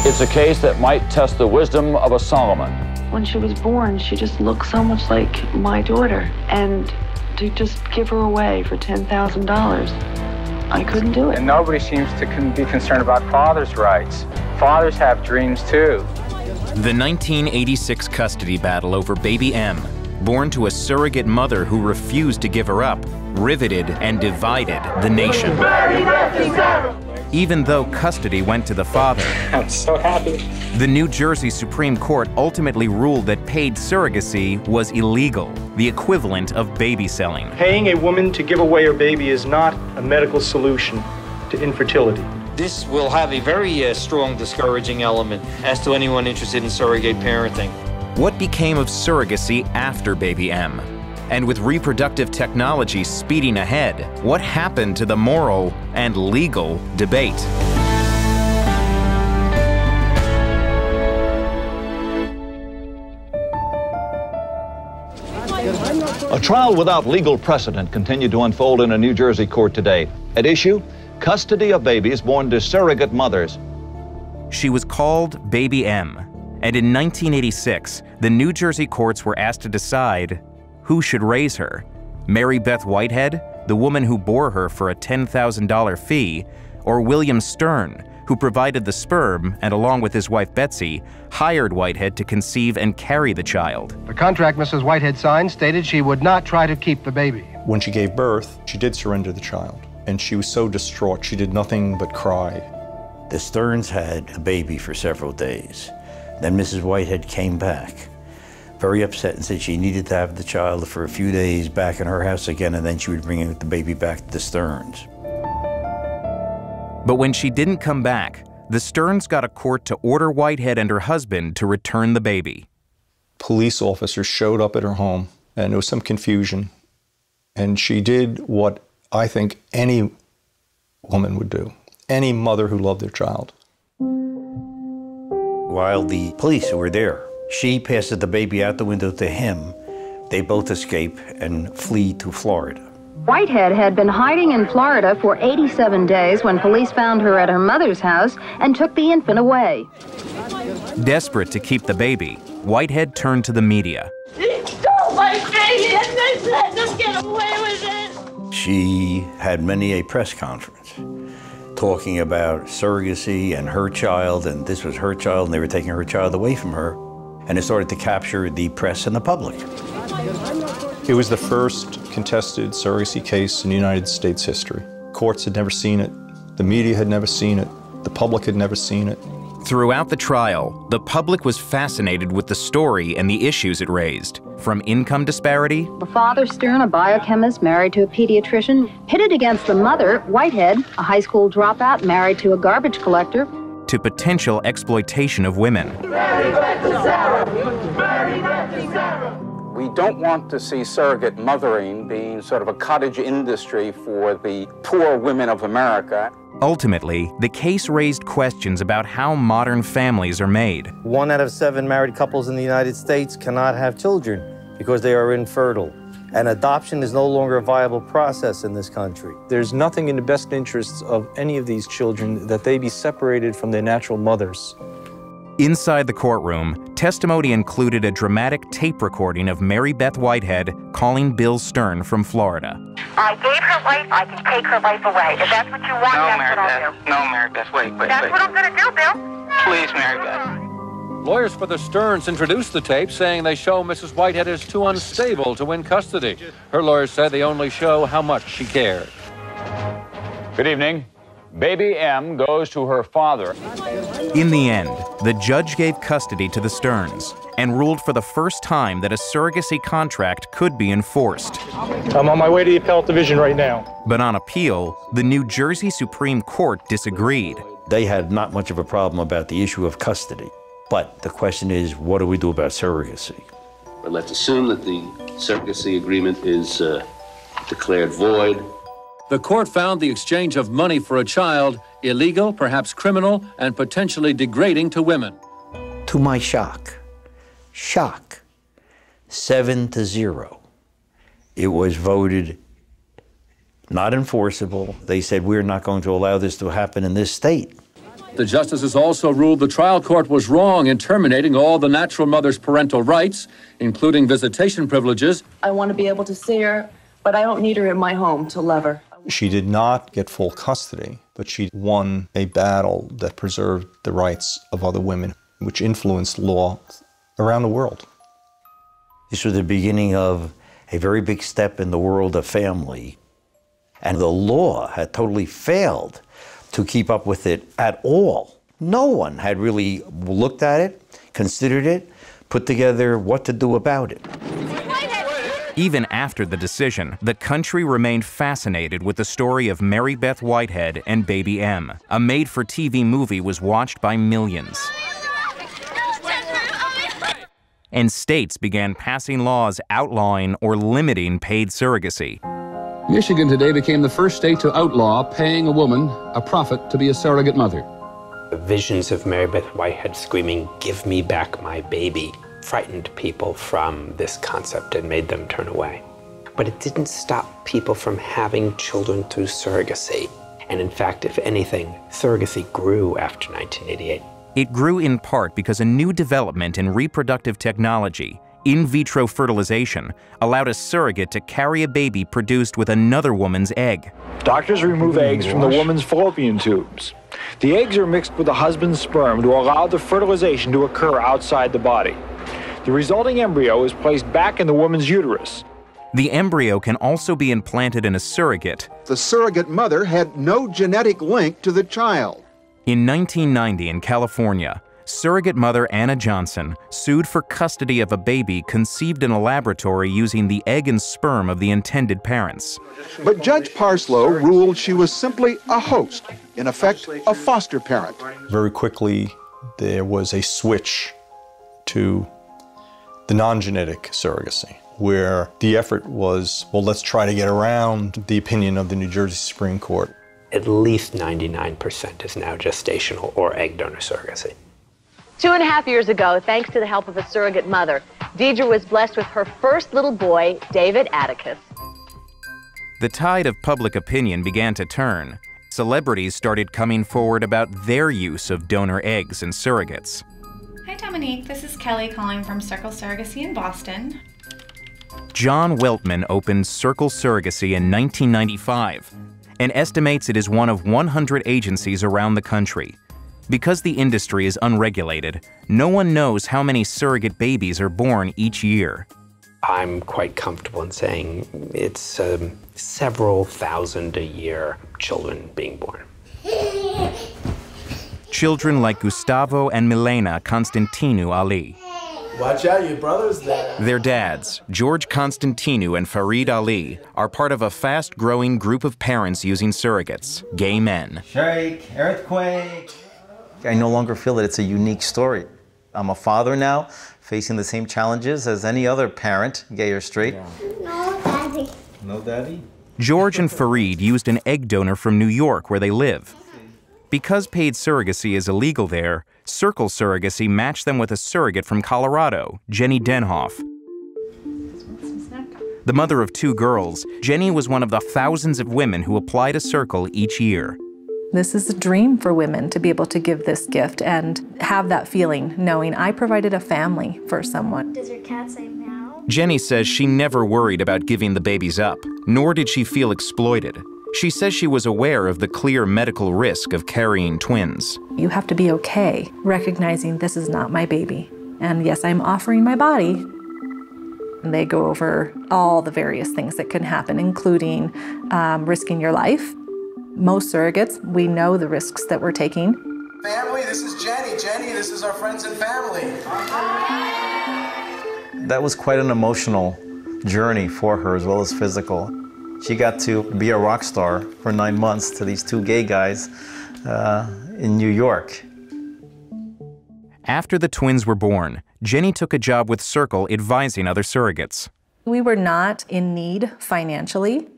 It's a case that might test the wisdom of a Solomon. When she was born, she just looked so much like my daughter. And to just give her away for $10,000, I couldn't do it. And nobody seems to be concerned about fathers' rights. Fathers have dreams too. The 1986 custody battle over baby M, born to a surrogate mother who refused to give her up, riveted and divided the nation. Even though custody went to the father, I'm so happy. The New Jersey Supreme Court ultimately ruled that paid surrogacy was illegal, the equivalent of baby selling. Paying a woman to give away her baby is not a medical solution to infertility. This will have a very strong discouraging element as to anyone interested in surrogate parenting. What became of surrogacy after baby M? And with reproductive technology speeding ahead, what happened to the moral and legal debate? A trial without legal precedent continued to unfold in a New Jersey court today. At issue, custody of babies born to surrogate mothers. She was called Baby M, and in 1986, the New Jersey courts were asked to decide who should raise her, Mary Beth Whitehead, the woman who bore her for a $10,000 fee, or William Stern, who provided the sperm and, along with his wife Betsy, hired Whitehead to conceive and carry the child. The contract Mrs. Whitehead signed stated she would not try to keep the baby. When she gave birth, she did surrender the child, and she was so distraught, she did nothing but cry. The Sterns had a baby for several days. Then Mrs. Whitehead came back, very upset, and said she needed to have the child for a few days back in her house again, and then she would bring the baby back to the Sterns. But when she didn't come back, the Sterns got a court to order Whitehead and her husband to return the baby. Police officers showed up at her home, and there was some confusion, and she did what I think any woman would do, any mother who loved their child. While the police were there, she passes the baby out the window to him. They both escape and flee to Florida. Whitehead had been hiding in Florida for 87 days when police found her at her mother's house and took the infant away. Desperate to keep the baby, Whitehead turned to the media. He stole my baby and they let them get away with it. She had many a press conference talking about surrogacy and her child, and this was her child, and they were taking her child away from her. And it started to capture the press and the public. It was the first contested surrogacy case in United States history. Courts had never seen it, the media had never seen it, the public had never seen it. Throughout the trial, the public was fascinated with the story and the issues it raised, from income disparity. The father, Stern, a biochemist married to a pediatrician, pitted against the mother, Whitehead, a high school dropout married to a garbage collector, to potential exploitation of women. We don't want to see surrogate mothering being sort of a cottage industry for the poor women of America. Ultimately, the case raised questions about how modern families are made. 1 out of 7 married couples in the United States cannot have children because they are infertile. And adoption is no longer a viable process in this country. There's nothing in the best interests of any of these children that they be separated from their natural mothers. Inside the courtroom, testimony included a dramatic tape recording of Mary Beth Whitehead calling Bill Stern from Florida. I gave her life, I can take her life away. If that's what you want, that's what I'll do. No, Mary Beth, wait. That's what I'm going to do, Bill. Please, Mary Beth. Lawyers for the Sterns introduced the tape, saying they show Mrs. Whitehead is too unstable to win custody. Her lawyers said they only show how much she cared. Good evening. Baby M goes to her father. In the end, the judge gave custody to the Sterns and ruled for the first time that a surrogacy contract could be enforced. I'm on my way to the appellate division right now. But on appeal, the New Jersey Supreme Court disagreed. They had not much of a problem about the issue of custody. But the question is, what do we do about surrogacy? But let's assume that the surrogacy agreement is declared void. The court found the exchange of money for a child illegal, perhaps criminal, and potentially degrading to women. To my shock, 7-0. It was voted not enforceable. They said, we're not going to allow this to happen in this state. The justices also ruled the trial court was wrong in terminating all the natural mother's parental rights, including visitation privileges. I want to be able to see her, but I don't need her in my home to love her. She did not get full custody, but she won a battle that preserved the rights of other women, which influenced law around the world. This was the beginning of a very big step in the world of family. And the law had totally failed to keep up with it at all. No one had really looked at it, considered it, put together what to do about it. Even after the decision, the country remained fascinated with the story of Mary Beth Whitehead and Baby M. A made-for-TV movie was watched by millions. And states began passing laws outlawing or limiting paid surrogacy. Michigan today became the first state to outlaw paying a woman a profit to be a surrogate mother. The visions of Mary Beth Whitehead screaming, "Give me back my baby," frightened people from this concept and made them turn away. But it didn't stop people from having children through surrogacy. And in fact, if anything, surrogacy grew after 1988. It grew in part because a new development in reproductive technology, in vitro fertilization, allowed a surrogate to carry a baby produced with another woman's egg. Doctors remove eggs from the woman's fallopian tubes. The eggs are mixed with the husband's sperm to allow the fertilization to occur outside the body. The resulting embryo is placed back in the woman's uterus. The embryo can also be implanted in a surrogate. The surrogate mother had no genetic link to the child. In 1990 in California, surrogate mother Anna Johnson sued for custody of a baby conceived in a laboratory using the egg and sperm of the intended parents. But Judge Parslow ruled she was simply a host, in effect, a foster parent. Very quickly, there was a switch to the non-genetic surrogacy, where the effort was, well, let's try to get around the opinion of the New Jersey Supreme Court. At least 99% is now gestational or egg donor surrogacy. 2.5 years ago, thanks to the help of a surrogate mother, Deidre was blessed with her first little boy, David Atticus. The tide of public opinion began to turn. Celebrities started coming forward about their use of donor eggs and surrogates. Hi Dominique, this is Kelly calling from Circle Surrogacy in Boston. John Weltman opened Circle Surrogacy in 1995 and estimates it is one of 100 agencies around the country. Because the industry is unregulated, no one knows how many surrogate babies are born each year. I'm quite comfortable in saying it's several thousand a year children being born. Children like Gustavo and Milena Constantinou Ali. Watch out, your brother's there. Their dads, George Constantinou and Farid Ali, are part of a fast-growing group of parents using surrogates, gay men. Shake, earthquake. I no longer feel that it's a unique story. I'm a father now, facing the same challenges as any other parent, gay or straight. No, Daddy. No, Daddy? George and Farid used an egg donor from New York where they live. Because paid surrogacy is illegal there, Circle Surrogacy matched them with a surrogate from Colorado, Jenny Denhoff. The mother of 2 girls, Jenny was one of the thousands of women who apply to Circle each year. This is a dream for women to be able to give this gift and have that feeling, knowing I provided a family for someone. Does your cat say meow? Jenny says she never worried about giving the babies up, nor did she feel exploited. She says she was aware of the clear medical risk of carrying twins. You have to be okay recognizing this is not my baby. And yes, I'm offering my body. And they go over all the various things that can happen, including risking your life. Most surrogates, we know the risks that we're taking. Family, this is Jenny. Jenny, this is our friends and family. That was quite an emotional journey for her as well as physical. She got to be a rock star for 9 months to these 2 gay guys in New York. After the twins were born, Jenny took a job with Circle advising other surrogates. We were not in need financially.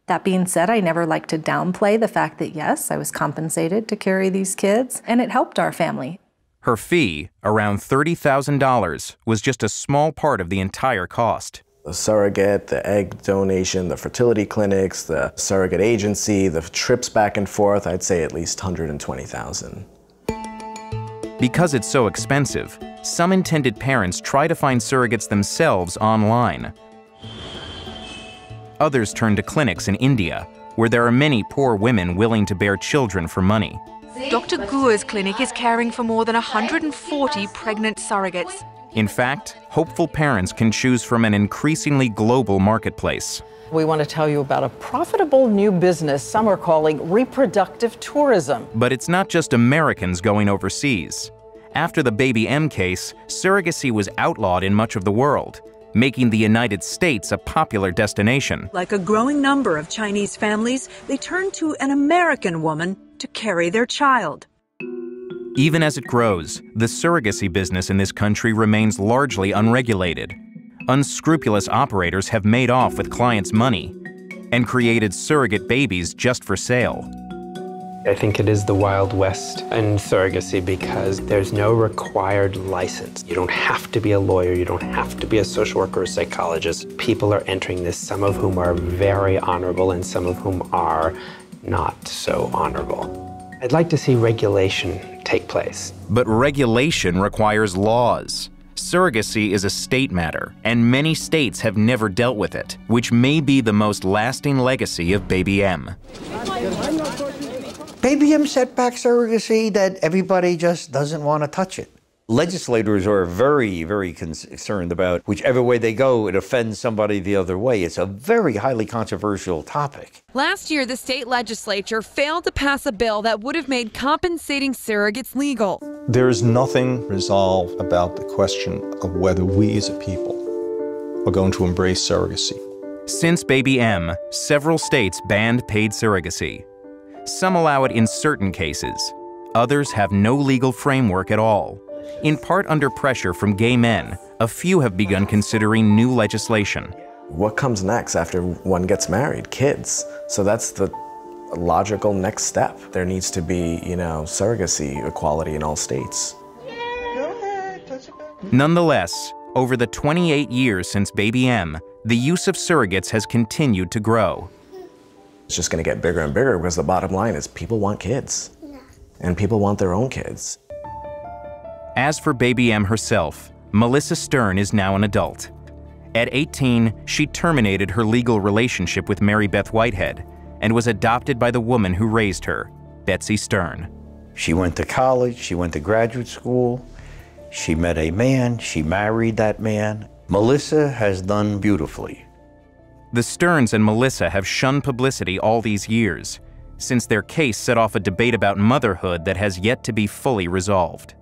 That being said, I never like to downplay the fact that, yes, I was compensated to carry these kids, and it helped our family. Her fee, around $30,000, was just a small part of the entire cost. The surrogate, the egg donation, the fertility clinics, the surrogate agency, the trips back and forth, I'd say at least $120,000. Because it's so expensive, some intended parents try to find surrogates themselves online. Others turn to clinics in India, where there are many poor women willing to bear children for money. Dr. Gua's clinic is caring for more than 140 pregnant surrogates. In fact, hopeful parents can choose from an increasingly global marketplace. We want to tell you about a profitable new business some are calling reproductive tourism. But it's not just Americans going overseas. After the Baby M case, surrogacy was outlawed in much of the world, making the United States a popular destination. Like a growing number of Chinese families, they turn to an American woman to carry their child. Even as it grows, the surrogacy business in this country remains largely unregulated. Unscrupulous operators have made off with clients' money and created surrogate babies just for sale. I think it is the Wild West in surrogacy because there's no required license. You don't have to be a lawyer, you don't have to be a social worker or psychologist. People are entering this, some of whom are very honorable and some of whom are not so honorable. I'd like to see regulation take place. But regulation requires laws. Surrogacy is a state matter, and many states have never dealt with it, which may be the most lasting legacy of Baby M. Baby M set back surrogacy that everybody just doesn't want to touch it. Legislators are very, very concerned about whichever way they go, it offends somebody the other way. It's a very highly controversial topic. Last year, the state legislature failed to pass a bill that would have made compensating surrogates legal. There is nothing resolved about the question of whether we as a people are going to embrace surrogacy. Since Baby M, several states banned paid surrogacy. Some allow it in certain cases. Others have no legal framework at all. In part under pressure from gay men, a few have begun considering new legislation. What comes next after one gets married? Kids. So that's the logical next step. There needs to be, surrogacy equality in all states. Nonetheless, over the 28 years since Baby M, the use of surrogates has continued to grow. It's just going to get bigger and bigger because the bottom line is people want kids. And people want their own kids. As for Baby M herself, Melissa Stern is now an adult. At 18, she terminated her legal relationship with Mary Beth Whitehead and was adopted by the woman who raised her, Betsy Stern. She went to college, she went to graduate school, she met a man, she married that man. Melissa has done beautifully. The Sterns and Melissa have shunned publicity all these years, since their case set off a debate about motherhood that has yet to be fully resolved.